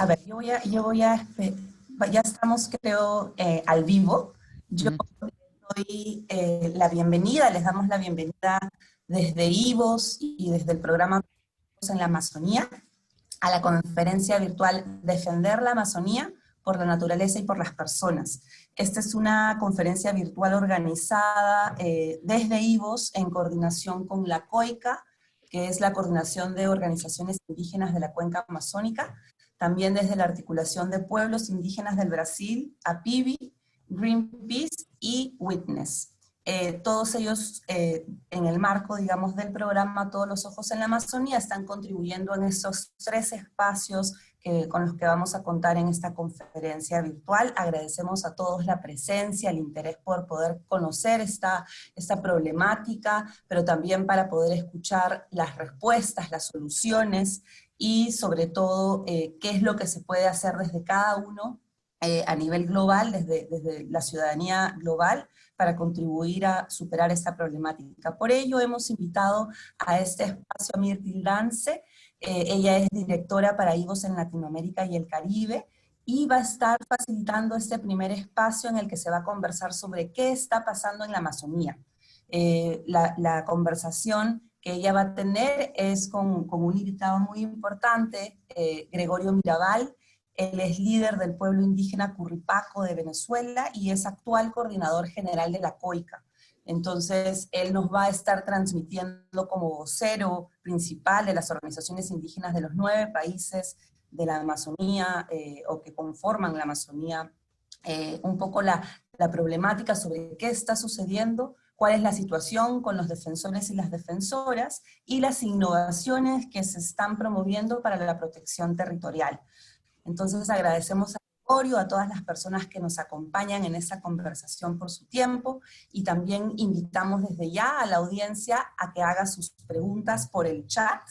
A ver, ya estamos creo al vivo. Yo Ujú, doy la bienvenida, les damos la bienvenida desde IVOS y desde el programa en la Amazonía a la conferencia virtual Defender la Amazonía por la naturaleza y por las personas. Esta es una conferencia virtual organizada desde IVOS en coordinación con la COICA, que es la Coordinación de Organizaciones Indígenas de la Cuenca Amazónica, también desde la Articulación de Pueblos Indígenas del Brasil, APIBI, Greenpeace y Witness. Todos ellos, en el marco, digamos, del programa Todos los Ojos en la Amazonía, están contribuyendo en esos 3 espacios con los que vamos a contar en esta conferencia virtual. Agradecemos a todos la presencia, el interés por poder conocer esta problemática, pero también para poder escuchar las respuestas, las soluciones, y sobre todo qué es lo que se puede hacer desde cada uno a nivel global, desde la ciudadanía global, para contribuir a superar esta problemática. Por ello hemos invitado a este espacio a Mirtil Lance. Ella es directora para IVOS en Latinoamérica y el Caribe, y va a estar facilitando este primer espacio en el que se va a conversar sobre qué está pasando en la Amazonía. La conversación que ella va a tener es con un invitado muy importante, Gregorio Mirabal. Él es líder del pueblo indígena Curripaco de Venezuela y es actual coordinador general de la COICA. Entonces, él nos va a estar transmitiendo como vocero principal de las organizaciones indígenas de los 9 países de la Amazonía, o que conforman la Amazonía, un poco la problemática sobre qué está sucediendo, cuál es la situación con los defensores y las defensoras, y las innovaciones que se están promoviendo para la protección territorial. Entonces agradecemos a Gregorio, a todas las personas que nos acompañan en esta conversación por su tiempo, y también invitamos desde ya a la audiencia a que haga sus preguntas por el chat.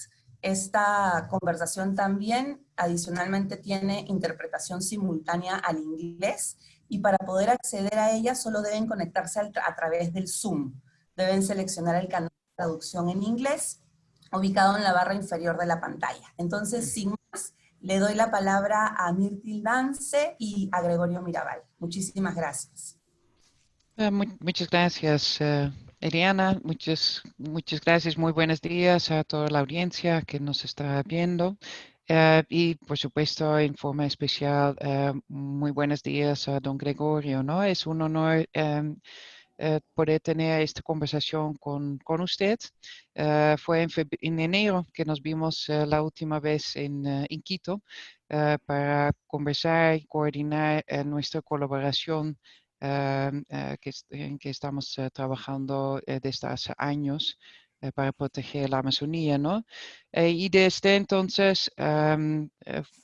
Esta conversación también adicionalmente tiene interpretación simultánea al inglés, y para poder acceder a ella solo deben conectarse a través del Zoom. Deben seleccionar el canal de traducción en inglés, ubicado en la barra inferior de la pantalla. Entonces, sin más, le doy la palabra a Mirtil Lance y a Gregorio Mirabal. Muchísimas gracias. Muchas gracias, Eliana. Muchas gracias. Muy buenos días a toda la audiencia que nos está viendo. Y por supuesto, en forma especial, muy buenos días a don Gregorio, ¿no? Es un honor poder tener esta conversación con usted. Fue en enero que nos vimos la última vez en Quito para conversar y coordinar nuestra colaboración en que estamos trabajando desde hace años para proteger la Amazonía, ¿no? Y desde entonces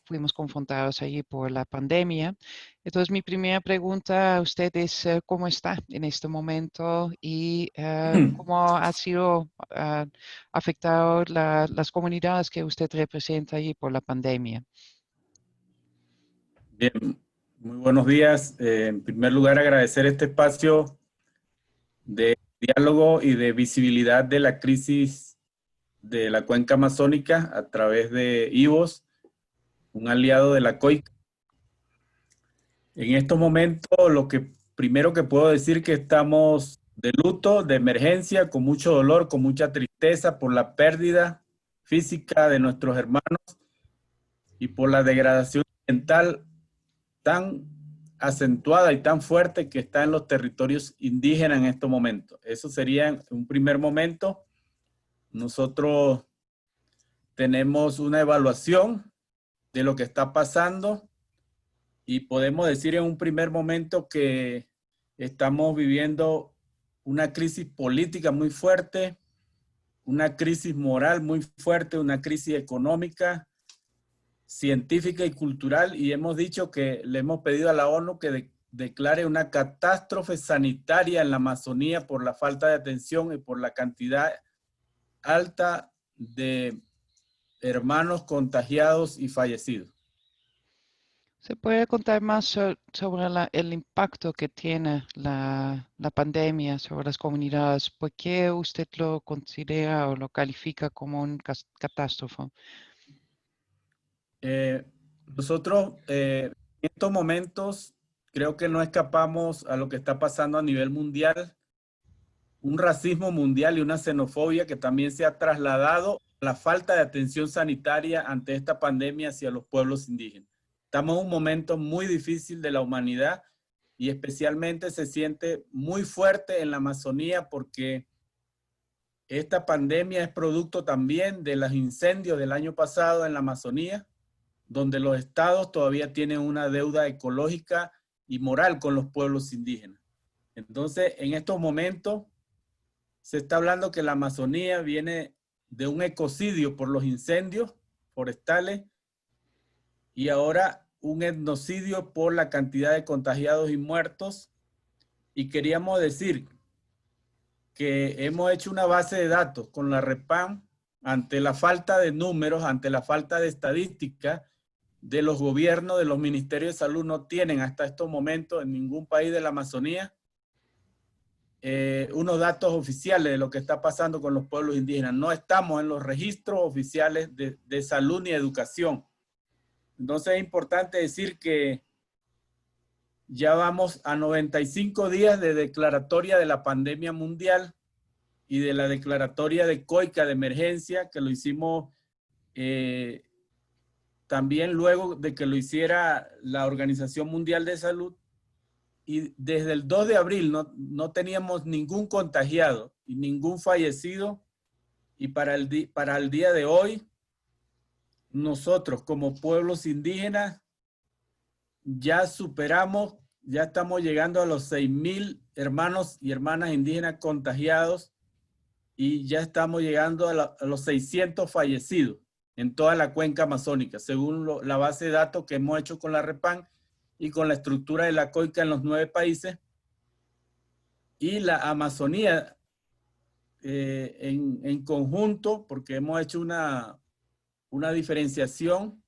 fuimos confrontados allí por la pandemia. Entonces, mi primera pregunta a usted es cómo está en este momento y cómo ha sido afectado las comunidades que usted representa allí por la pandemia. Bien, muy buenos días. En primer lugar, agradecer este espacio de diálogo y de visibilidad de la crisis de la cuenca amazónica a través de IVOS, un aliado de la COICA. En estos momentos, lo que primero que puedo decir que estamos de luto, de emergencia, con mucho dolor, con mucha tristeza por la pérdida física de nuestros hermanos y por la degradación ambiental tan acentuada y tan fuerte que está en los territorios indígenas en estos momentos. Eso sería en un primer momento. Nosotros tenemos una evaluación de lo que está pasando y podemos decir en un primer momento que estamos viviendo una crisis política muy fuerte, una crisis moral muy fuerte, una crisis económica, científica y cultural, y hemos dicho que le hemos pedido a la ONU que declare una catástrofe sanitaria en la Amazonía por la falta de atención y por la cantidad alta de hermanos contagiados y fallecidos. ¿Se puede contar más sobre el impacto que tiene la pandemia sobre las comunidades? ¿Por qué usted lo considera o lo califica como una catástrofe? Nosotros en estos momentos creo que no escapamos a lo que está pasando a nivel mundial, un racismo mundial y una xenofobia que también se ha trasladado a la falta de atención sanitaria ante esta pandemia hacia los pueblos indígenas. Estamos en un momento muy difícil de la humanidad y especialmente se siente muy fuerte en la Amazonía porque esta pandemia es producto también de los incendios del año pasado en la Amazonía, donde los estados todavía tienen una deuda ecológica y moral con los pueblos indígenas. Entonces, en estos momentos se está hablando que la Amazonía viene de un ecocidio por los incendios forestales y ahora un etnocidio por la cantidad de contagiados y muertos. Y queríamos decir que hemos hecho una base de datos con la REPAM ante la falta de números, ante la falta de estadísticas de los gobiernos, de los ministerios de salud, no tienen hasta estos momentos en ningún país de la Amazonía unos datos oficiales de lo que está pasando con los pueblos indígenas. No estamos en los registros oficiales de salud ni educación. Entonces es importante decir que ya vamos a 95 días de declaratoria de la pandemia mundial y de la declaratoria de COICA de emergencia, que lo hicimos también luego de que lo hiciera la Organización Mundial de Salud. Y desde el 2 de abril no teníamos ningún contagiado y ningún fallecido. Y para el día de hoy, nosotros como pueblos indígenas ya superamos, ya estamos llegando a los 6,000 hermanos y hermanas indígenas contagiados y ya estamos llegando a los 600 fallecidos en toda la cuenca amazónica, según la base de datos que hemos hecho con la REPAM y con la estructura de la COICA en los 9 países. Y la Amazonía en conjunto, porque hemos hecho una diferenciación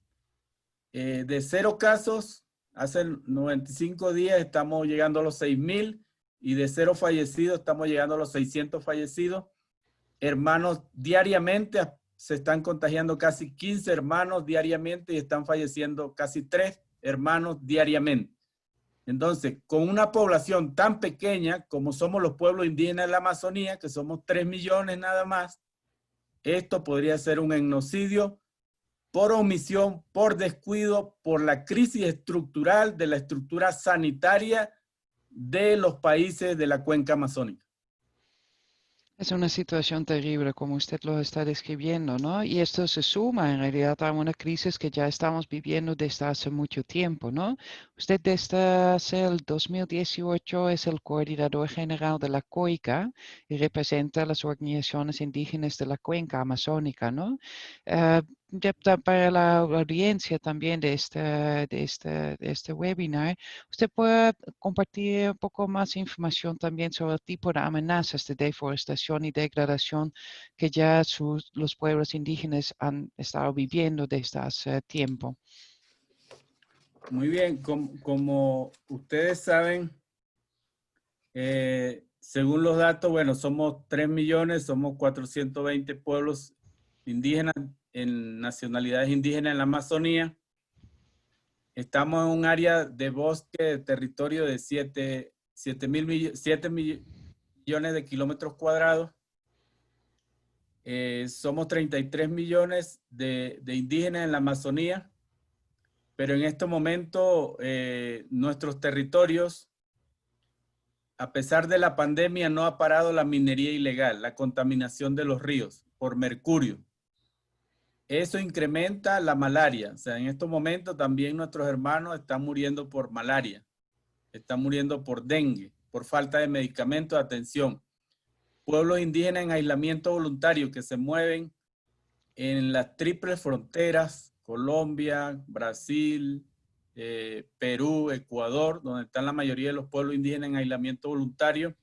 de 0 casos, hace 95 días estamos llegando a los 6,000 y de 0 fallecidos estamos llegando a los 600 fallecidos. Hermanos, diariamente se están contagiando casi 15 hermanos diariamente y están falleciendo casi 3 hermanos diariamente. Entonces, con una población tan pequeña como somos los pueblos indígenas de la Amazonía, que somos 3 millones nada más, esto podría ser un etnocidio por omisión, por descuido, por la crisis estructural de la estructura sanitaria de los países de la cuenca amazónica. Es una situación terrible, como usted lo está describiendo, ¿no? Y esto se suma en realidad a una crisis que ya estamos viviendo desde hace mucho tiempo, ¿no? Usted desde el 2018 es el coordinador general de la COICA y representa a las organizaciones indígenas de la cuenca amazónica, ¿no? Ya para la audiencia también de este webinar, usted puede compartir un poco más información también sobre el tipo de amenazas de deforestación y degradación que ya los pueblos indígenas han estado viviendo desde hace tiempo. Muy bien, como ustedes saben, según los datos, bueno, somos 3 millones, somos 420 pueblos indígenas en nacionalidades indígenas en la Amazonía. Estamos en un área de bosque de territorio de 7 millones de kilómetros cuadrados. Somos 33 millones de indígenas en la Amazonía, pero en este momento nuestros territorios, a pesar de la pandemia, no ha parado la minería ilegal, la contaminación de los ríos por mercurio. Eso incrementa la malaria. O sea, en estos momentos también nuestros hermanos están muriendo por malaria, están muriendo por dengue, por falta de medicamentos de atención. Pueblos indígenas en aislamiento voluntario que se mueven en las triples fronteras, Colombia, Brasil, Perú, Ecuador, donde están la mayoría de los pueblos indígenas en aislamiento voluntario,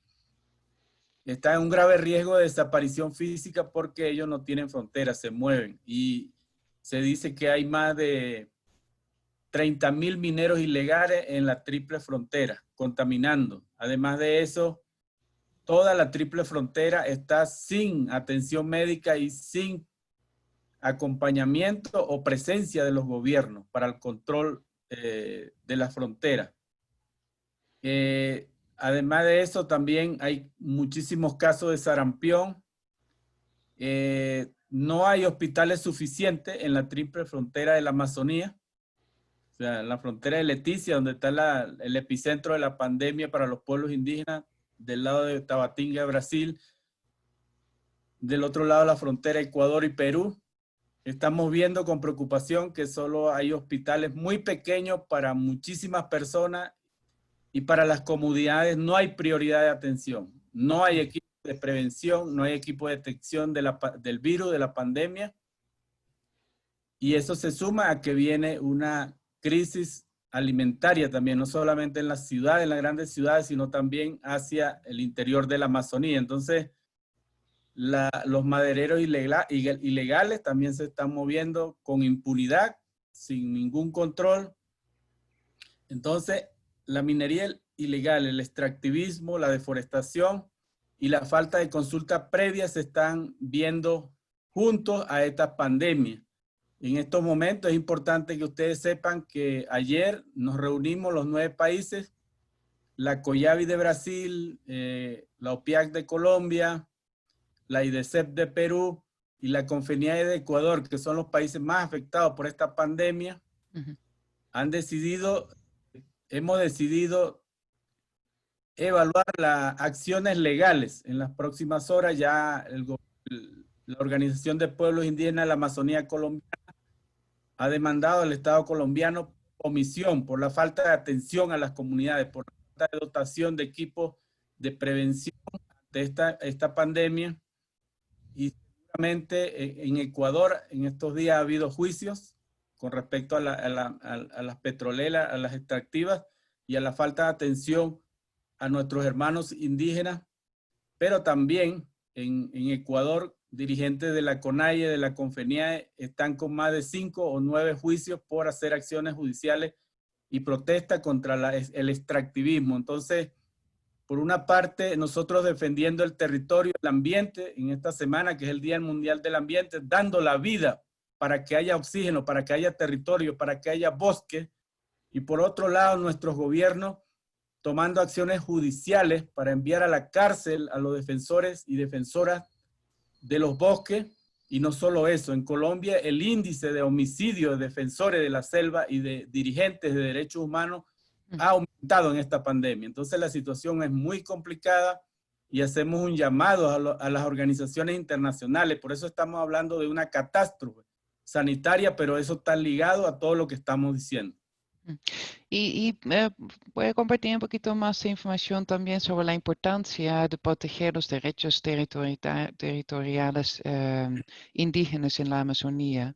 están en un grave riesgo de desaparición física porque ellos no tienen fronteras, se mueven. Y se dice que hay más de 30,000 mineros ilegales en la triple frontera, contaminando. Además de eso, toda la triple frontera está sin atención médica y sin acompañamiento o presencia de los gobiernos para el control de la frontera. Además de eso, también hay muchísimos casos de sarampión. No hay hospitales suficientes en la triple frontera de la Amazonía. O sea, en la frontera de Leticia, donde está el epicentro de la pandemia para los pueblos indígenas, del lado de Tabatinga, Brasil, del otro lado de la frontera Ecuador y Perú. Estamos viendo con preocupación que solo hay hospitales muy pequeños para muchísimas personas y para las comunidades no hay prioridad de atención. No hay equipo de prevención, no hay equipo de detección del virus, de la pandemia. Y eso se suma a que viene una crisis alimentaria también, no solamente en las ciudades, en las grandes ciudades, sino también hacia el interior de la Amazonía. Entonces, los madereros ilegales también se están moviendo con impunidad, sin ningún control. Entonces, la minería ilegal, el extractivismo, la deforestación y la falta de consulta previa se están viendo juntos a esta pandemia. En estos momentos es importante que ustedes sepan que ayer nos reunimos los 9 países, la COIAVI de Brasil, la OPIAC de Colombia, la IDECEP de Perú y la CONFENIAE de Ecuador, que son los países más afectados por esta pandemia, hemos decidido evaluar las acciones legales. En las próximas horas ya la Organización de Pueblos Indígenas de la Amazonía Colombiana ha demandado al Estado colombiano omisión por la falta de atención a las comunidades, por la falta de dotación de equipos de prevención de esta pandemia. Y seguramente en Ecuador en estos días ha habido juicios con respecto a las petroleras, a las extractivas y a la falta de atención a nuestros hermanos indígenas, pero también en Ecuador dirigentes de la CONAIE, de la CONFENIAE, están con más de 5 o 9 juicios por hacer acciones judiciales y protesta contra el extractivismo. Entonces, por una parte, nosotros defendiendo el territorio, el ambiente, en esta semana, que es el Día Mundial del Ambiente, dando la vida para que haya oxígeno, para que haya territorio, para que haya bosque. Y por otro lado, nuestros gobiernos tomando acciones judiciales para enviar a la cárcel a los defensores y defensoras de los bosques. Y no solo eso, en Colombia el índice de homicidio de defensores de la selva y de dirigentes de derechos humanos ha aumentado en esta pandemia. Entonces la situación es muy complicada y hacemos un llamado a las organizaciones internacionales. Por eso estamos hablando de una catástrofe sanitaria, pero eso está ligado a todo lo que estamos diciendo. Puede compartir un poquito más de información también sobre la importancia de proteger los derechos territoriales indígenas en la Amazonía.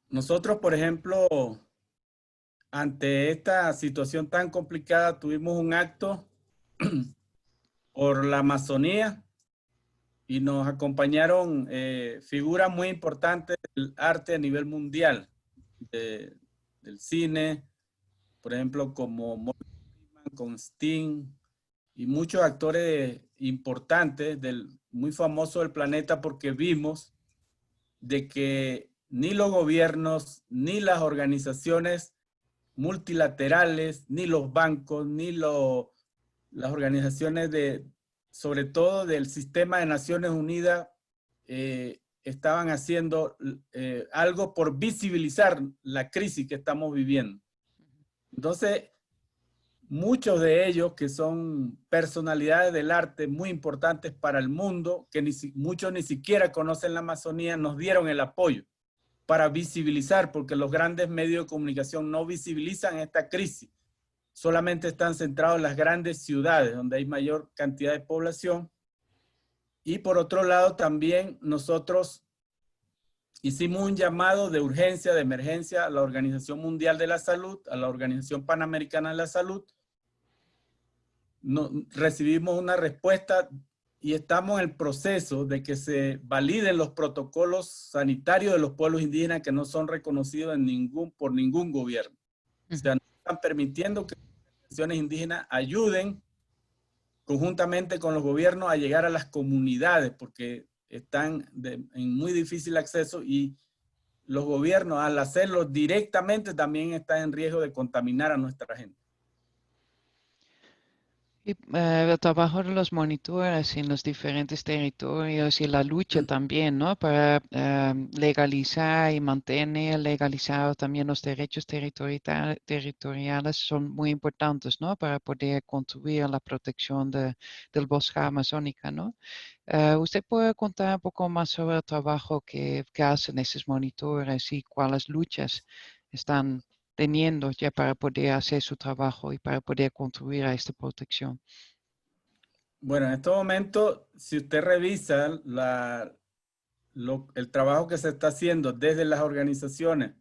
Nosotros, por ejemplo, ante esta situación tan complicada, tuvimos un acto por la Amazonía y nos acompañaron figuras muy importantes del arte a nivel mundial, del cine, por ejemplo, como Morgan Freeman, con Sting, y muchos actores importantes, muy famosos del planeta, porque vimos de que ni los gobiernos, ni las organizaciones multilaterales, ni los bancos, ni las organizaciones sobre todo del sistema de Naciones Unidas, estaban haciendo algo por visibilizar la crisis que estamos viviendo. Entonces, muchos de ellos que son personalidades del arte muy importantes para el mundo, que muchos ni siquiera conocen la Amazonía, nos dieron el apoyo para visibilizar, porque los grandes medios de comunicación no visibilizan esta crisis. Solamente están centrados en las grandes ciudades, donde hay mayor cantidad de población. Y por otro lado, también nosotros hicimos un llamado de urgencia, de emergencia a la Organización Mundial de la Salud, a la Organización Panamericana de la Salud. Recibimos una respuesta y estamos en el proceso de que se validen los protocolos sanitarios de los pueblos indígenas que no son reconocidos por ningún gobierno. O sea, no están permitiendo que las organizaciones indígenas ayuden conjuntamente con los gobiernos a llegar a las comunidades, porque están en muy difícil acceso, y los gobiernos, al hacerlo directamente, también están en riesgo de contaminar a nuestra gente. Y, el trabajo de los monitores en los diferentes territorios y la lucha también, ¿no? Para legalizar y mantener legalizados también los derechos territoriales son muy importantes, ¿no? Para poder contribuir a la protección del bosque amazónico, ¿no? ¿Usted puede contar un poco más sobre el trabajo que hacen esos monitores y cuáles luchas están teniendo ya para poder hacer su trabajo y para poder contribuir a esta protección? Bueno, en estos momentos, si usted revisa el trabajo que se está haciendo desde las organizaciones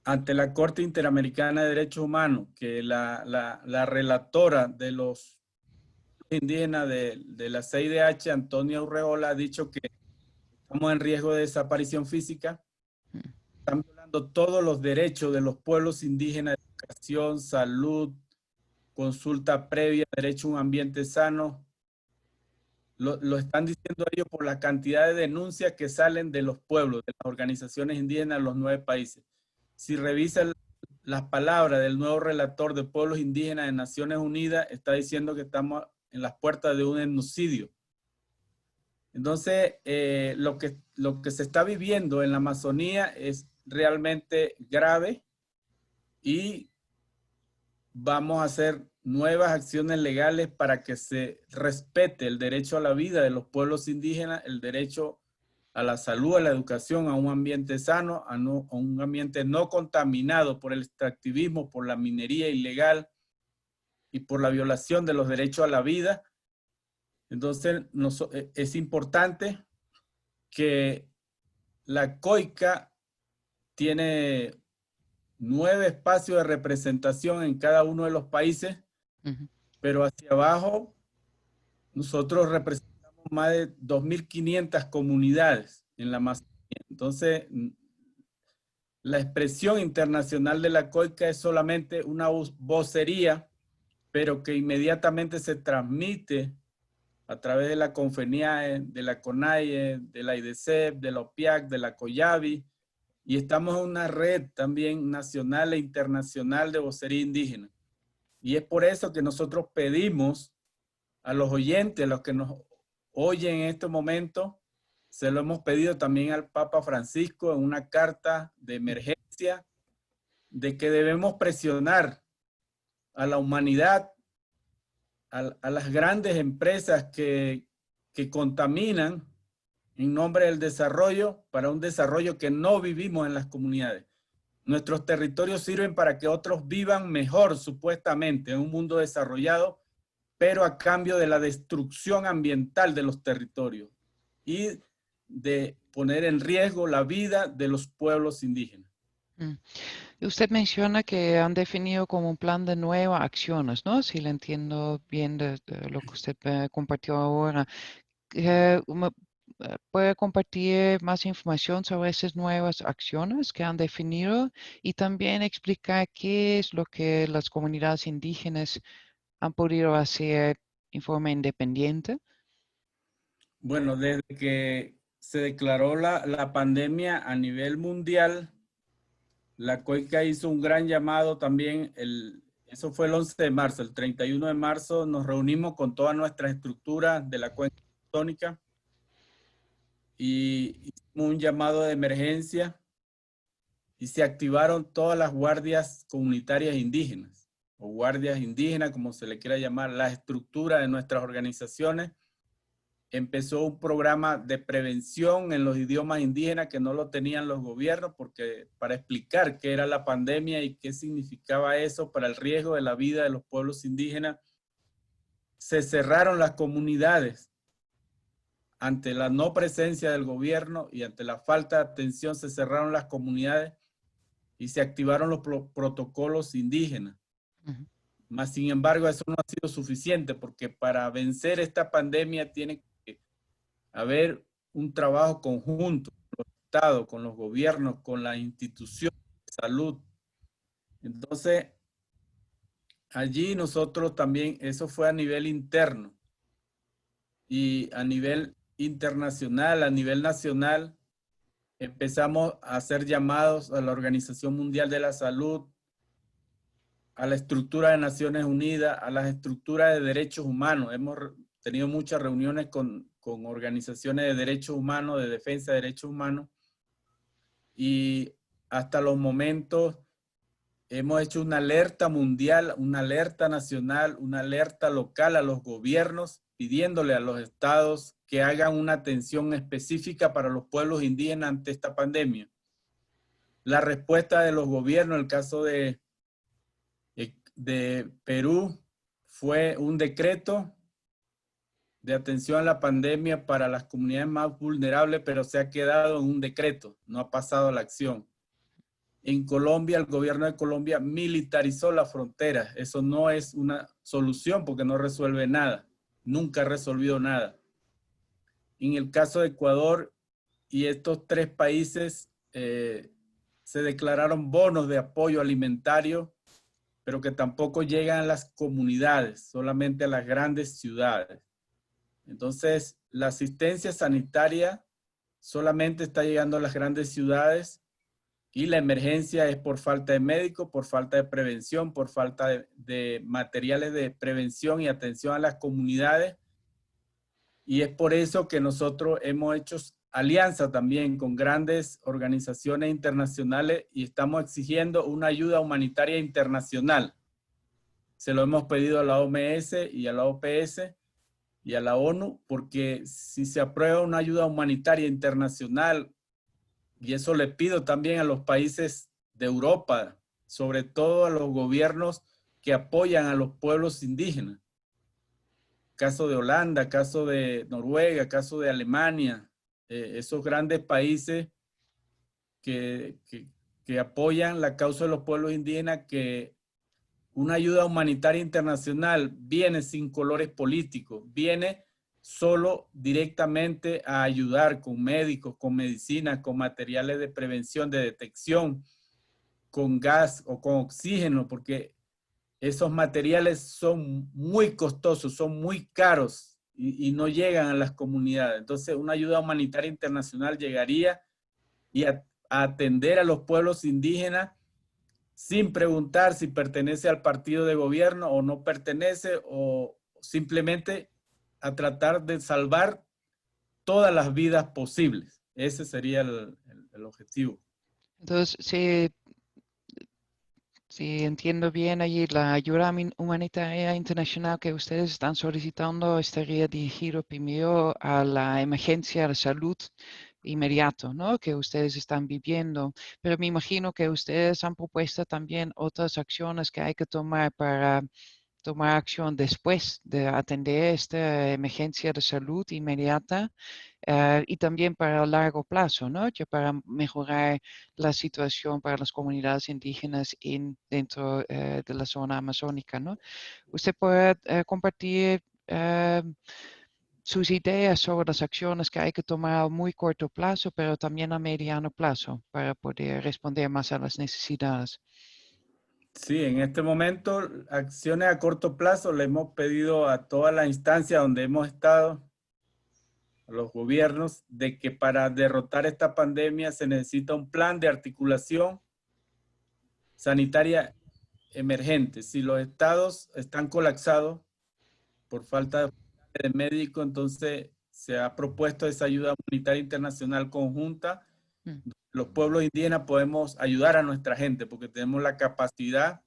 ante la Corte Interamericana de Derechos Humanos, que la relatora de los indígenas de la CIDH, Antonia Urreola, ha dicho que estamos en riesgo de desaparición física. Están violando todos los derechos de los pueblos indígenas: educación, salud, consulta previa, derecho a un ambiente sano. Lo están diciendo ellos por la cantidad de denuncias que salen de los pueblos, de las organizaciones indígenas de los 9 países. Si revisan las palabras del nuevo relator de pueblos indígenas de Naciones Unidas, está diciendo que estamos en las puertas de un genocidio. Entonces, lo que se está viviendo en la Amazonía es realmente grave, y vamos a hacer nuevas acciones legales para que se respete el derecho a la vida de los pueblos indígenas, el derecho a la salud, a la educación, a un ambiente sano, a un ambiente no contaminado por el extractivismo, por la minería ilegal y por la violación de los derechos a la vida. Entonces, es importante que la COICA tiene 9 espacios de representación en cada uno de los países, pero hacia abajo nosotros representamos más de 2.500 comunidades en la Amazonía. Entonces, la expresión internacional de la COICA es solamente una vocería, pero que inmediatamente se transmite a través de la CONFENIAE, de la CONAIE, de la IDECEP, de la OPIAC, de la COYAVI, y estamos en una red también nacional e internacional de vocería indígena. Y es por eso que nosotros pedimos a los oyentes, a los que nos oyen en este momento, se lo hemos pedido también al Papa Francisco en una carta de emergencia, de que debemos presionar a la humanidad, a las grandes empresas que contaminan en nombre del desarrollo, para un desarrollo que no vivimos en las comunidades. Nuestros territorios sirven para que otros vivan mejor, supuestamente, en un mundo desarrollado, pero a cambio de la destrucción ambiental de los territorios y de poner en riesgo la vida de los pueblos indígenas. Usted menciona que han definido como un plan de nuevas acciones, ¿no? Si le entiendo bien de lo que usted compartió ahora. ¿Puede compartir más información sobre esas nuevas acciones que han definido y también explicar qué es lo que las comunidades indígenas han podido hacer en forma independiente? Bueno, desde que se declaró la pandemia a nivel mundial, la COICA hizo un gran llamado también, eso fue el 11 de marzo, el 31 de marzo nos reunimos con todas nuestras estructuras de la cuenca amazónica y hicimos un llamado de emergencia, y se activaron todas las guardias comunitarias indígenas, o guardias indígenas, como se le quiera llamar, la estructura de nuestras organizaciones. Empezó un programa de prevención en los idiomas indígenas que no lo tenían los gobiernos, porque para explicar qué era la pandemia y qué significaba eso para el riesgo de la vida de los pueblos indígenas, se cerraron las comunidades. Ante la no presencia del gobierno y ante la falta de atención, se cerraron las comunidades y se activaron los protocolos indígenas. Mas, sin embargo, eso no ha sido suficiente, porque para vencer esta pandemia tiene que haber un trabajo conjunto con los estados, con los gobiernos, con las instituciones de salud. Entonces, allí nosotros también, eso fue a nivel interno, y a nivel internacional, a nivel nacional, empezamos a hacer llamados a la Organización Mundial de la Salud, a la estructura de Naciones Unidas, a las estructuras de derechos humanos. Hemos tenido muchas reuniones con organizaciones de derechos humanos, de defensa de derechos humanos, y hasta los momentos hemos hecho una alerta mundial, una alerta nacional, una alerta local a los gobiernos, pidiéndole a los estados que hagan una atención específica para los pueblos indígenas ante esta pandemia. La respuesta de los gobiernos, en el caso de Perú, fue un decreto de atención a la pandemia para las comunidades más vulnerables, pero se ha quedado en un decreto, no ha pasado a la acción. En Colombia, el gobierno de Colombia militarizó la frontera. Eso no es una solución porque no resuelve nada. Nunca ha resolvido nada. En el caso de Ecuador y estos 3 países se declararon bonos de apoyo alimentario, pero que tampoco llegan a las comunidades, solamente a las grandes ciudades. Entonces, la asistencia sanitaria solamente está llegando a las grandes ciudades y la emergencia es por falta de médicos, por falta de prevención, por falta de materiales de prevención y atención a las comunidades. Y es por eso que nosotros hemos hecho alianza también con grandes organizaciones internacionales y estamos exigiendo una ayuda humanitaria internacional. Se lo hemos pedido a la OMS y a la OPS y a la ONU, porque si se aprueba una ayuda humanitaria internacional, y eso le pido también a los países de Europa, sobre todo a los gobiernos que apoyan a los pueblos indígenas. Caso de Holanda, caso de Noruega, caso de Alemania, esos grandes países que apoyan la causa de los pueblos indígenas, que una ayuda humanitaria internacional viene sin colores políticos, viene solo directamente a ayudar con médicos, con medicinas, con materiales de prevención, de detección, con gas o con oxígeno, porque esos materiales son muy costosos, son muy caros y no llegan a las comunidades. Entonces, una ayuda humanitaria internacional llegaría y a atender a los pueblos indígenas sin preguntar si pertenece al partido de gobierno o no pertenece, o simplemente a tratar de salvar todas las vidas posibles. Ese sería el objetivo. Entonces, si entiendo bien allí, la ayuda humanitaria internacional que ustedes están solicitando estaría dirigido primero a la emergencia de salud inmediato, ¿no? Que ustedes están viviendo, pero me imagino que ustedes han propuesto también otras acciones que hay que tomar para tomar acción después de atender esta emergencia de salud inmediata y también para largo plazo, ¿no? Ya para mejorar la situación para las comunidades indígenas dentro de la zona amazónica, ¿no? ¿Usted puede compartir sus ideas sobre las acciones que hay que tomar a muy corto plazo, pero también a mediano plazo para poder responder más a las necesidades? Sí, en este momento, acciones a corto plazo le hemos pedido a todas las instancias donde hemos estado, a los gobiernos, de que para derrotar esta pandemia se necesita un plan de articulación sanitaria emergente. Si los estados están colapsados por falta de médicos, entonces se ha propuesto esa ayuda humanitaria internacional conjunta. Los pueblos indígenas podemos ayudar a nuestra gente porque tenemos la capacidad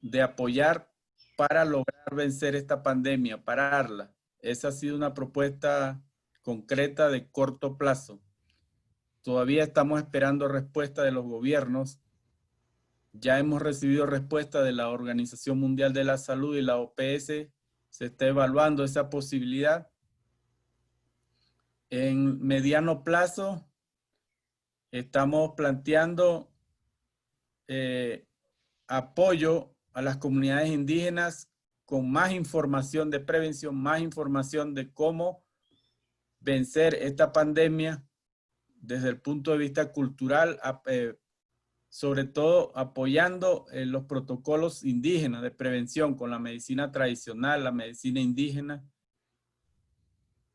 de apoyar para lograr vencer esta pandemia, pararla. Esa ha sido una propuesta concreta de corto plazo. Todavía estamos esperando respuesta de los gobiernos. Ya hemos recibido respuesta de la Organización Mundial de la Salud y la OPS. Se está evaluando esa posibilidad. En mediano plazo, estamos planteando apoyo a las comunidades indígenas con más información de prevención, más información de cómo vencer esta pandemia desde el punto de vista cultural, sobre todo apoyando los protocolos indígenas de prevención con la medicina tradicional, la medicina indígena,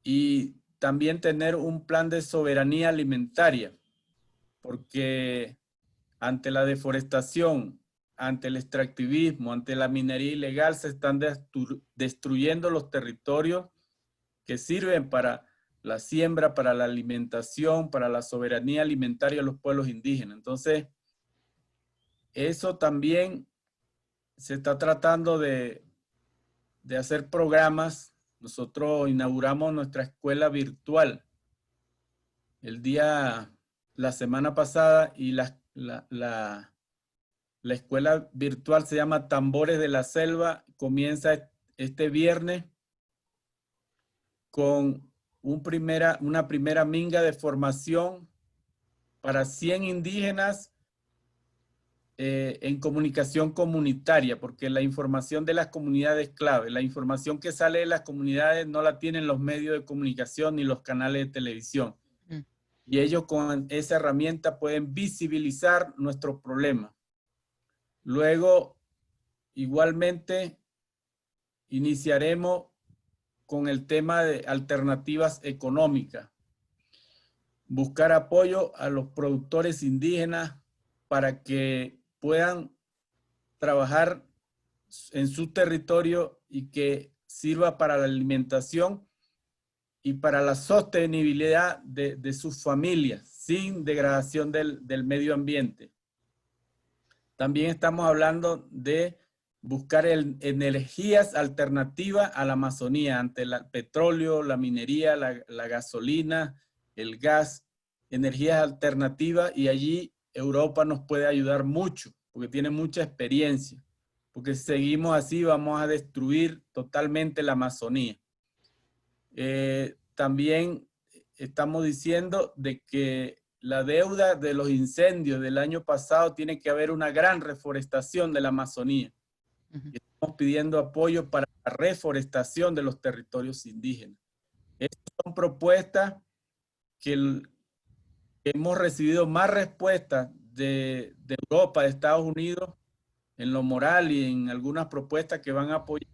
y también tener un plan de soberanía alimentaria, porque ante la deforestación, ante el extractivismo, ante la minería ilegal, se están destruyendo los territorios que sirven para la siembra, para la alimentación, para la soberanía alimentaria de los pueblos indígenas. Entonces, eso también se está tratando de hacer programas. Nosotros inauguramos nuestra escuela virtual la semana pasada, y la escuela virtual se llama Tambores de la Selva. Comienza este viernes con una primera minga de formación para 100 indígenas en comunicación comunitaria, porque la información de las comunidades es clave. La información que sale de las comunidades no la tienen los medios de comunicación ni los canales de televisión. Y ellos con esa herramienta pueden visibilizar nuestros problemas. Luego, igualmente, iniciaremos con el tema de alternativas económicas. Buscar apoyo a los productores indígenas para que puedan trabajar en su territorio y que sirva para la alimentación y para la sostenibilidad de sus familias, sin degradación del medio ambiente. También estamos hablando de buscar energías alternativas a la Amazonía ante el petróleo, la minería, la gasolina, el gas, energías alternativas, y allí Europa nos puede ayudar mucho porque tiene mucha experiencia, porque si seguimos así vamos a destruir totalmente la Amazonía. También estamos diciendo de que la deuda de los incendios del año pasado tiene que haber una gran reforestación de la Amazonía. Estamos pidiendo apoyo para la reforestación de los territorios indígenas. Estas son propuestas que hemos recibido más respuestas de Europa, de Estados Unidos, en lo moral y en algunas propuestas que van a apoyar,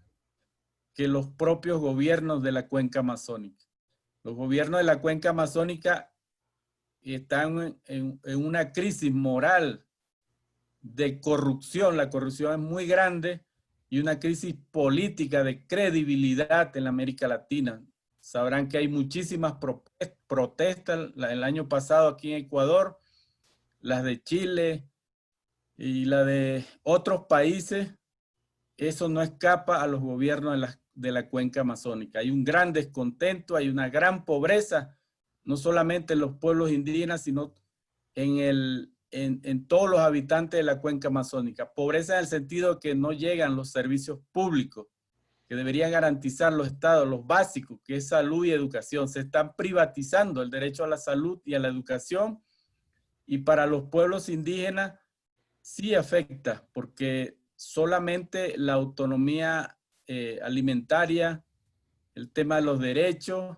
que los propios gobiernos de la cuenca amazónica. Los gobiernos de la cuenca amazónica están en una crisis moral de corrupción. La corrupción es muy grande, y una crisis política de credibilidad en la América Latina. Sabrán que hay muchísimas protestas el año pasado aquí en Ecuador, las de Chile y la de otros países. Eso no escapa a los gobiernos de la cuenca amazónica. Hay un gran descontento, hay una gran pobreza, no solamente en los pueblos indígenas, sino en todos los habitantes de la cuenca amazónica. Pobreza en el sentido de que no llegan los servicios públicos que deberían garantizar los estados, los básicos, que es salud y educación. Se están privatizando el derecho a la salud y a la educación, y para los pueblos indígenas sí afecta, porque solamente la autonomía alimentaria, el tema de los derechos,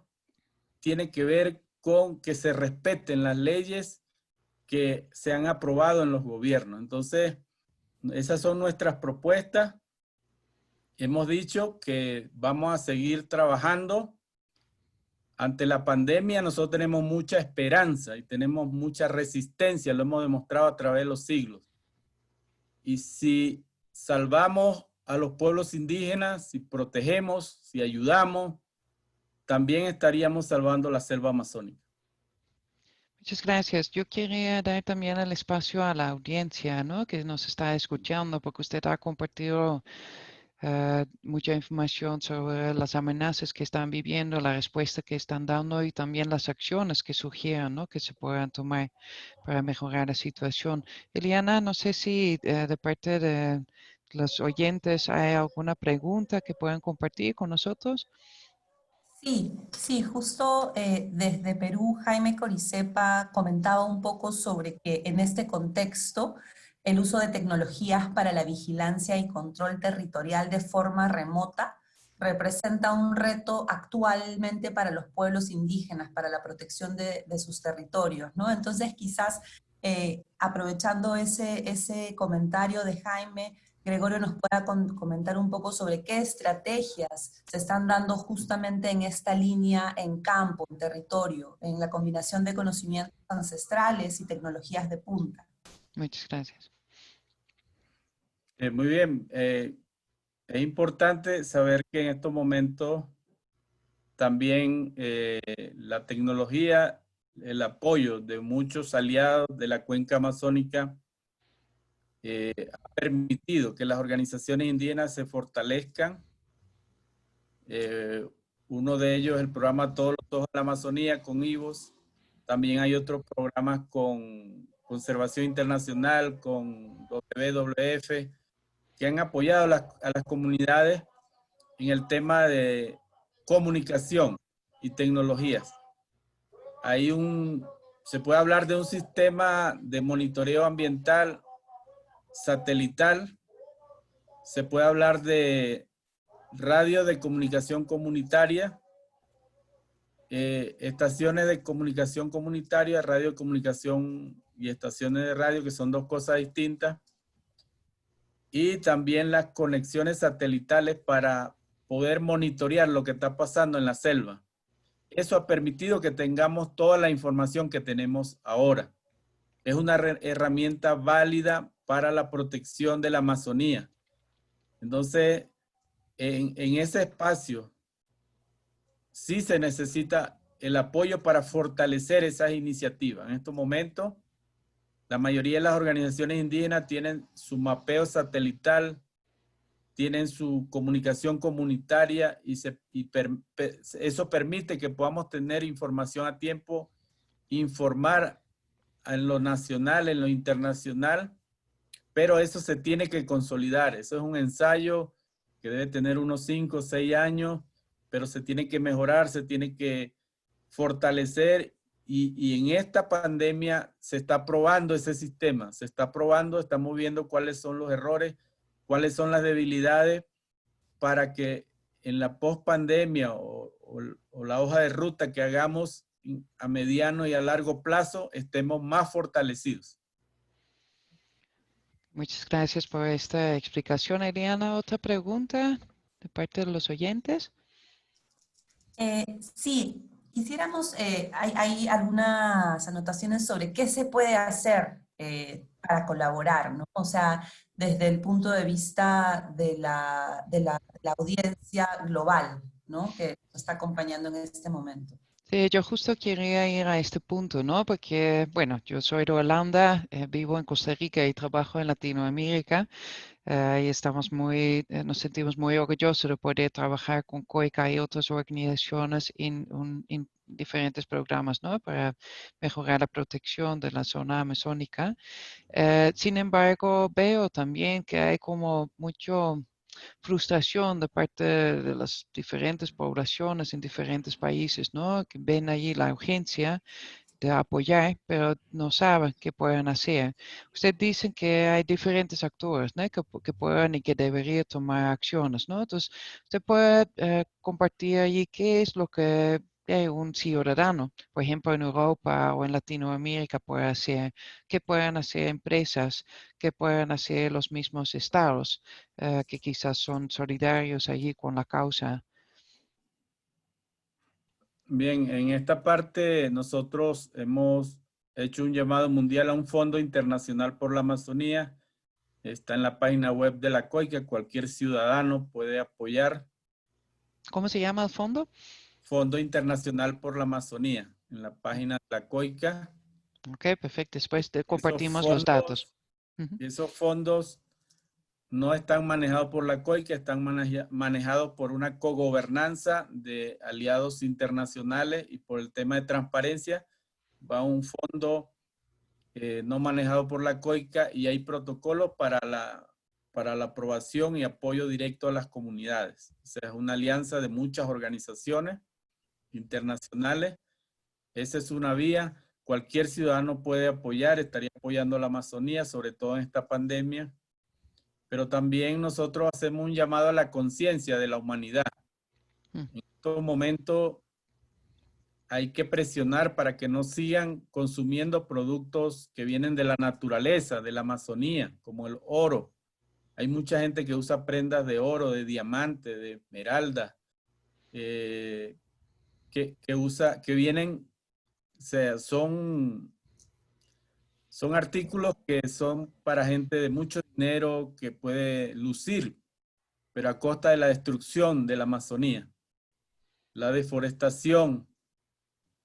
tiene que ver con que se respeten las leyes que se han aprobado en los gobiernos. Entonces, esas son nuestras propuestas. Hemos dicho que vamos a seguir trabajando. Ante la pandemia nosotros tenemos mucha esperanza y tenemos mucha resistencia, lo hemos demostrado a través de los siglos. Y si salvamos a los pueblos indígenas, si protegemos, si ayudamos, también estaríamos salvando la selva amazónica. Muchas gracias. Yo quería dar también el espacio a la audiencia, ¿no?, que nos está escuchando, porque usted ha compartido mucha información sobre las amenazas que están viviendo, la respuesta que están dando y también las acciones que sugieren, ¿no?, que se puedan tomar para mejorar la situación. Eliana, no sé si de parte de los oyentes hay alguna pregunta que puedan compartir con nosotros. Sí, justo desde Perú, Jaime Coricepa comentaba un poco sobre que en este contexto el uso de tecnologías para la vigilancia y control territorial de forma remota representa un reto actualmente para los pueblos indígenas, para la protección de sus territorios, ¿no? Entonces quizás aprovechando ese comentario de Jaime, Gregorio nos pueda comentar un poco sobre qué estrategias se están dando justamente en esta línea en campo, en territorio, en la combinación de conocimientos ancestrales y tecnologías de punta. Muchas gracias. Muy bien. Es importante saber que en estos momentos también la tecnología, el apoyo de muchos aliados de la cuenca amazónica ha permitido que las organizaciones indígenas se fortalezcan. Uno de ellos es el programa Todos los Ojos de la Amazonía con IVOS. También hay otros programas con Conservación Internacional, con WWF, que han apoyado a las comunidades en el tema de comunicación y tecnologías. Se puede hablar de un sistema de monitoreo ambiental satelital, se puede hablar de radio de comunicación comunitaria, estaciones de comunicación comunitaria, radio de comunicación y estaciones de radio, que son dos cosas distintas, y también las conexiones satelitales para poder monitorear lo que está pasando en la selva. Eso ha permitido que tengamos toda la información que tenemos ahora. Es una herramienta válida para la protección de la Amazonía. Entonces, en ese espacio, sí se necesita el apoyo para fortalecer esas iniciativas. En estos momentos, la mayoría de las organizaciones indígenas tienen su mapeo satelital, tienen su comunicación comunitaria y eso permite que podamos tener información a tiempo, informar en lo nacional, en lo internacional, pero eso se tiene que consolidar. Eso es un ensayo que debe tener unos 5 o 6 años, pero se tiene que mejorar, se tiene que fortalecer y en esta pandemia se está probando ese sistema, se está probando, estamos viendo cuáles son los errores, cuáles son las debilidades para que en la post-pandemia o la hoja de ruta que hagamos a mediano y a largo plazo estemos más fortalecidos. Muchas gracias por esta explicación, Eliana. ¿Otra pregunta de parte de los oyentes? Sí, quisiéramos, hay algunas anotaciones sobre qué se puede hacer para colaborar, ¿no? O sea, desde el punto de vista de la audiencia global, ¿no? Que nos está acompañando en este momento. Sí, yo justo quería ir a este punto, ¿no? Porque, bueno, yo soy de Holanda, vivo en Costa Rica y trabajo en Latinoamérica. Y nos sentimos muy orgullosos de poder trabajar con COICA y otras organizaciones en diferentes programas, ¿no? Para mejorar la protección de la zona amazónica. Sin embargo, veo también que hay como mucho frustración de parte de las diferentes poblaciones en diferentes países, ¿no? Que ven allí la urgencia de apoyar, pero no saben qué pueden hacer. Usted dice que hay diferentes actores, ¿no? Que pueden y que deberían tomar acciones, ¿no? Entonces, usted puede compartir allí qué es lo que un ciudadano, por ejemplo, en Europa o en Latinoamérica puede hacer, qué pueden hacer empresas, qué pueden hacer los mismos estados, que quizás son solidarios allí con la causa. Bien, en esta parte nosotros hemos hecho un llamado mundial a un fondo internacional por la Amazonía. Está en la página web de la COICA, cualquier ciudadano puede apoyar. ¿Cómo se llama el fondo? Fondo Internacional por la Amazonía, en la página de la COICA. Ok, perfecto. Después compartimos los datos. Esos fondos no están manejados por la COICA, están manejados por una cogobernanza de aliados internacionales y por el tema de transparencia va un fondo no manejado por la COICA y hay protocolos para la aprobación y apoyo directo a las comunidades. O sea, es una alianza de muchas organizaciones internacionales. Esa es una vía. Cualquier ciudadano puede apoyar, estaría apoyando a la Amazonía, sobre todo en esta pandemia. Pero también nosotros hacemos un llamado a la conciencia de la humanidad. En estos momentos hay que presionar para que no sigan consumiendo productos que vienen de la naturaleza, de la Amazonía, como el oro. Hay mucha gente que usa prendas de oro, de diamante, de esmeralda, que vienen, o sea, son artículos que son para gente de mucho dinero que puede lucir, pero a costa de la destrucción de la Amazonía, la deforestación,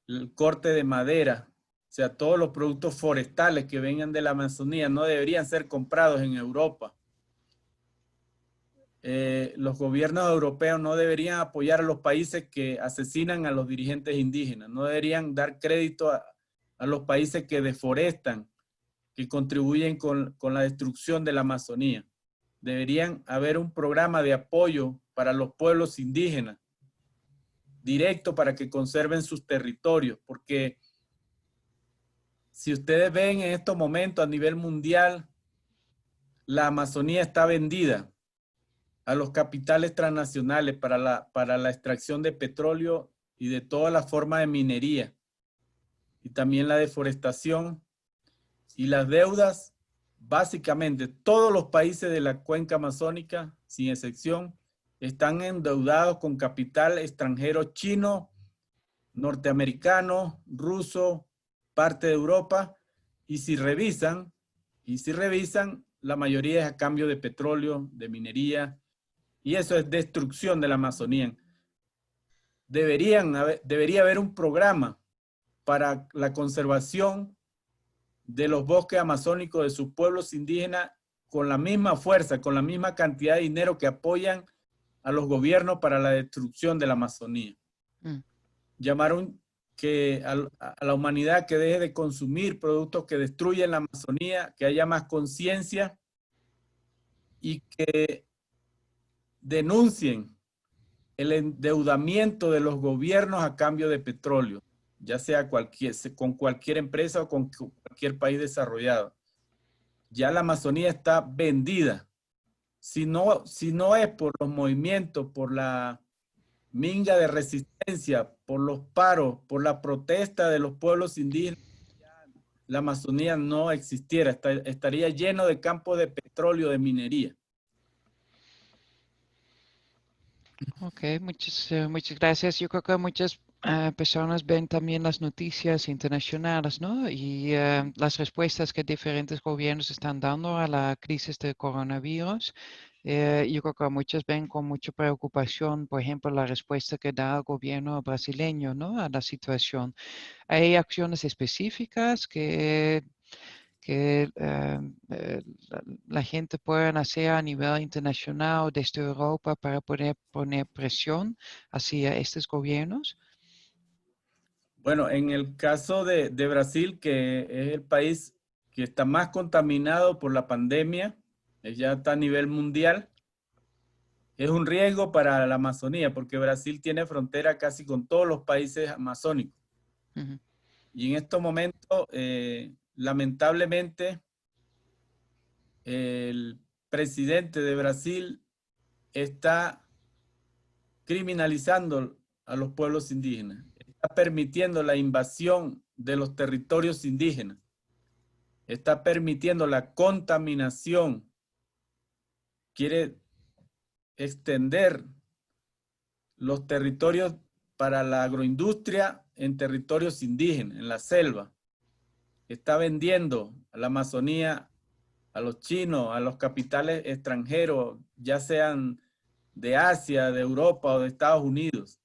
el corte de madera. O sea, todos los productos forestales que vengan de la Amazonía no deberían ser comprados en Europa. Los gobiernos europeos no deberían apoyar a los países que asesinan a los dirigentes indígenas. No deberían dar crédito a los países que deforestan, que contribuyen con la destrucción de la Amazonía. Deberían haber un programa de apoyo para los pueblos indígenas, directo para que conserven sus territorios, porque si ustedes ven en estos momentos a nivel mundial, la Amazonía está vendida a los capitales transnacionales para la extracción de petróleo y de todas las formas de minería, y también la deforestación y las deudas. Básicamente todos los países de la cuenca amazónica, sin excepción, están endeudados con capital extranjero chino, norteamericano, ruso, parte de Europa, y si revisan, la mayoría es a cambio de petróleo, de minería, y eso es destrucción de la Amazonía. Debería haber un programa para la conservación de los bosques amazónicos de sus pueblos indígenas con la misma fuerza, con la misma cantidad de dinero que apoyan a los gobiernos para la destrucción de la Amazonía. Llamaron a la humanidad que deje de consumir productos que destruyen la Amazonía, que haya más conciencia y que denuncien el endeudamiento de los gobiernos a cambio de petróleo, ya sea con cualquier empresa o con cualquier país desarrollado. Ya la Amazonía está vendida. Si no es por los movimientos, por la minga de resistencia, por los paros, por la protesta de los pueblos indígenas, la Amazonía no existiera, estaría lleno de campos de petróleo, de minería. Ok, muchas gracias. Yo creo que muchas personas ven también las noticias internacionales, ¿no? Y las respuestas que diferentes gobiernos están dando a la crisis del coronavirus. Yo creo que muchos ven con mucha preocupación, por ejemplo, la respuesta que da el gobierno brasileño, ¿no? A la situación. Hay acciones específicas que la gente pueda hacer a nivel internacional desde Europa para poder poner presión hacia estos gobiernos? Bueno, en el caso de Brasil, que es el país que está más contaminado por la pandemia, ya está a nivel mundial, es un riesgo para la Amazonía, porque Brasil tiene frontera casi con todos los países amazónicos. Y en estos momentos, lamentablemente, el presidente de Brasil está criminalizando a los pueblos indígenas, está permitiendo la invasión de los territorios indígenas, está permitiendo la contaminación, quiere extender los territorios para la agroindustria en territorios indígenas, en la selva. Está vendiendo a la Amazonía, a los chinos, a los capitales extranjeros, ya sean de Asia, de Europa o de Estados Unidos,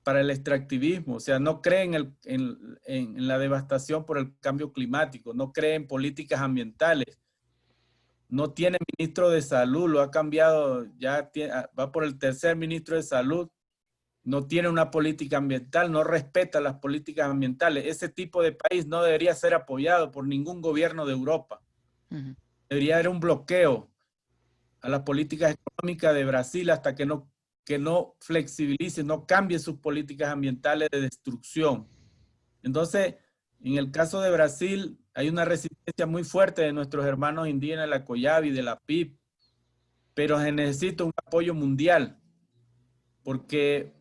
para el extractivismo. O sea, no creen en la devastación por el cambio climático, no creen en políticas ambientales. No tiene ministro de salud, lo ha cambiado, va por el tercer ministro de salud. No tiene una política ambiental, no respeta las políticas ambientales. Ese tipo de país no debería ser apoyado por ningún gobierno de Europa. Debería haber un bloqueo a las políticas económicas de Brasil hasta que no flexibilice, no cambie sus políticas ambientales de destrucción. Entonces, en el caso de Brasil, hay una resistencia muy fuerte de nuestros hermanos indígenas de la Collabi, de la PIB, pero se necesita un apoyo mundial, porque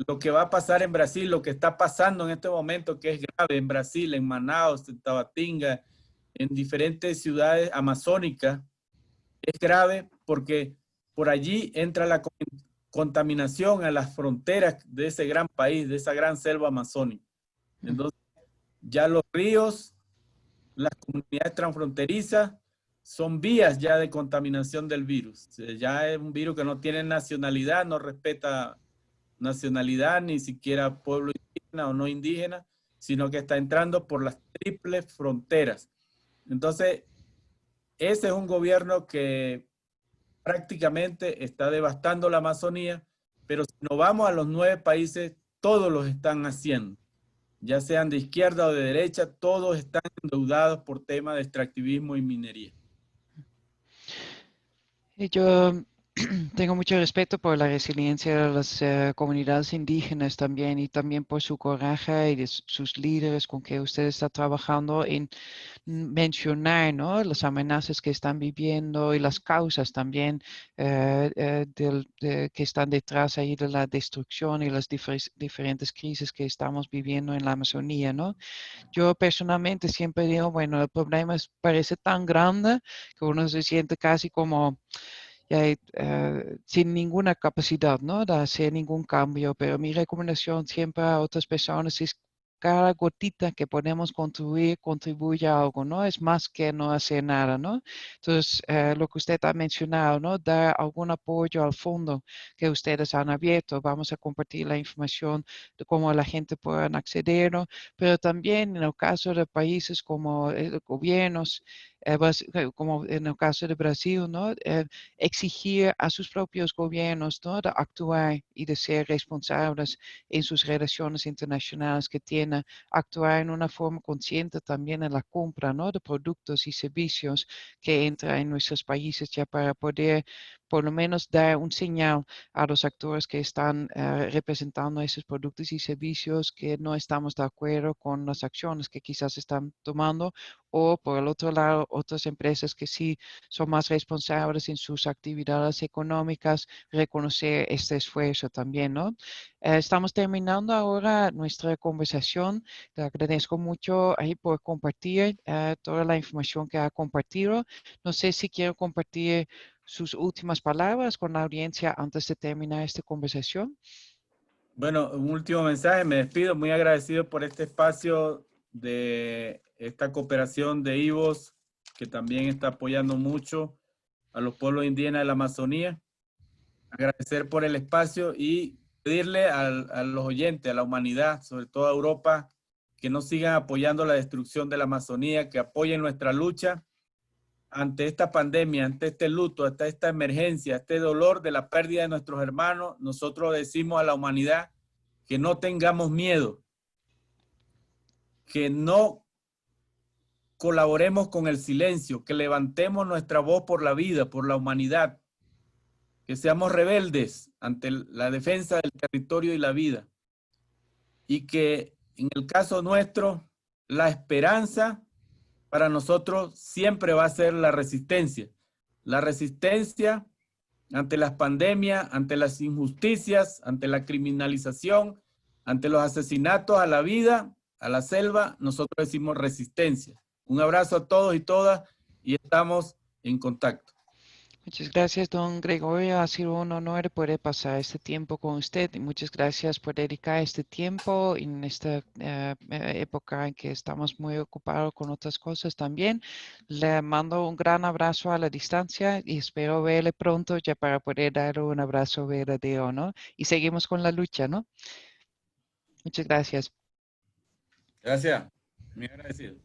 lo que va a pasar en Brasil, lo que está pasando en este momento, que es grave en Brasil, en Manaus, en Tabatinga, en diferentes ciudades amazónicas, es grave porque por allí entra la contaminación a las fronteras de ese gran país, de esa gran selva amazónica. Entonces, ya los ríos, las comunidades transfronterizas, son vías ya de contaminación del virus. Ya es un virus que no tiene nacionalidad, no respeta nacionalidad, ni siquiera pueblo indígena o no indígena, sino que está entrando por las triples fronteras. Entonces, ese es un gobierno que prácticamente está devastando la Amazonía, pero si nos vamos a los 9 países, todos los están haciendo. Ya sean de izquierda o de derecha, todos están endeudados por temas de extractivismo y minería. Y yo tengo mucho respeto por la resiliencia de las comunidades indígenas también y también por su coraje y de sus líderes con que usted está trabajando en mencionar, ¿no?, las amenazas que están viviendo y las causas también que están detrás ahí de la destrucción y las diferentes crisis que estamos viviendo en la Amazonía, ¿no? Yo personalmente siempre digo, bueno, el problema parece tan grande que uno se siente casi como ya, sin ninguna capacidad, ¿no?, de hacer ningún cambio, pero mi recomendación siempre a otras personas es cada gotita que podemos contribuir, contribuye a algo, ¿no? Es más que no hacer nada, ¿no? Entonces, lo que usted ha mencionado, ¿no?, dar algún apoyo al fondo que ustedes han abierto. Vamos a compartir la información de cómo la gente pueda acceder, ¿no? Pero también en el caso de países como gobiernos, como en el caso de Brasil, ¿no?, exigir a sus propios gobiernos, ¿no?, de actuar y de ser responsables en sus relaciones internacionales que tienen, actuar en una forma consciente también en la compra, ¿no?, de productos y servicios que entran en nuestros países, ya para poder por lo menos dar un señal a los actores que están representando esos productos y servicios que no estamos de acuerdo con las acciones que quizás están tomando, o por el otro lado, otras empresas que sí son más responsables en sus actividades económicas, reconocer este esfuerzo también, ¿no? Estamos terminando ahora nuestra conversación. Te agradezco mucho ahí por compartir toda la información que ha compartido. No sé si quiero compartir sus últimas palabras con la audiencia antes de terminar esta conversación. Bueno, un último mensaje, me despido, muy agradecido por este espacio de esta cooperación de IVOS, que también está apoyando mucho a los pueblos indígenas de la Amazonía. Agradecer por el espacio y pedirle a los oyentes, a la humanidad, sobre todo a Europa, que no sigan apoyando la destrucción de la Amazonía, que apoyen nuestra lucha ante esta pandemia, ante este luto, ante esta emergencia, este dolor de la pérdida de nuestros hermanos. Nosotros decimos a la humanidad que no tengamos miedo, que no colaboremos con el silencio, que levantemos nuestra voz por la vida, por la humanidad, que seamos rebeldes ante la defensa del territorio y la vida. Y que en el caso nuestro, la esperanza para nosotros siempre va a ser la resistencia. La resistencia ante las pandemias, ante las injusticias, ante la criminalización, ante los asesinatos a la vida, a la selva, nosotros decimos resistencia. Un abrazo a todos y todas y estamos en contacto. Muchas gracias, don Gregorio. Ha sido un honor poder pasar este tiempo con usted y muchas gracias por dedicar este tiempo en esta época en que estamos muy ocupados con otras cosas también. Le mando un gran abrazo a la distancia y espero verle pronto ya para poder dar un abrazo verdadero, ¿no? Y seguimos con la lucha, ¿no? Muchas gracias. Gracias. Muy agradecido.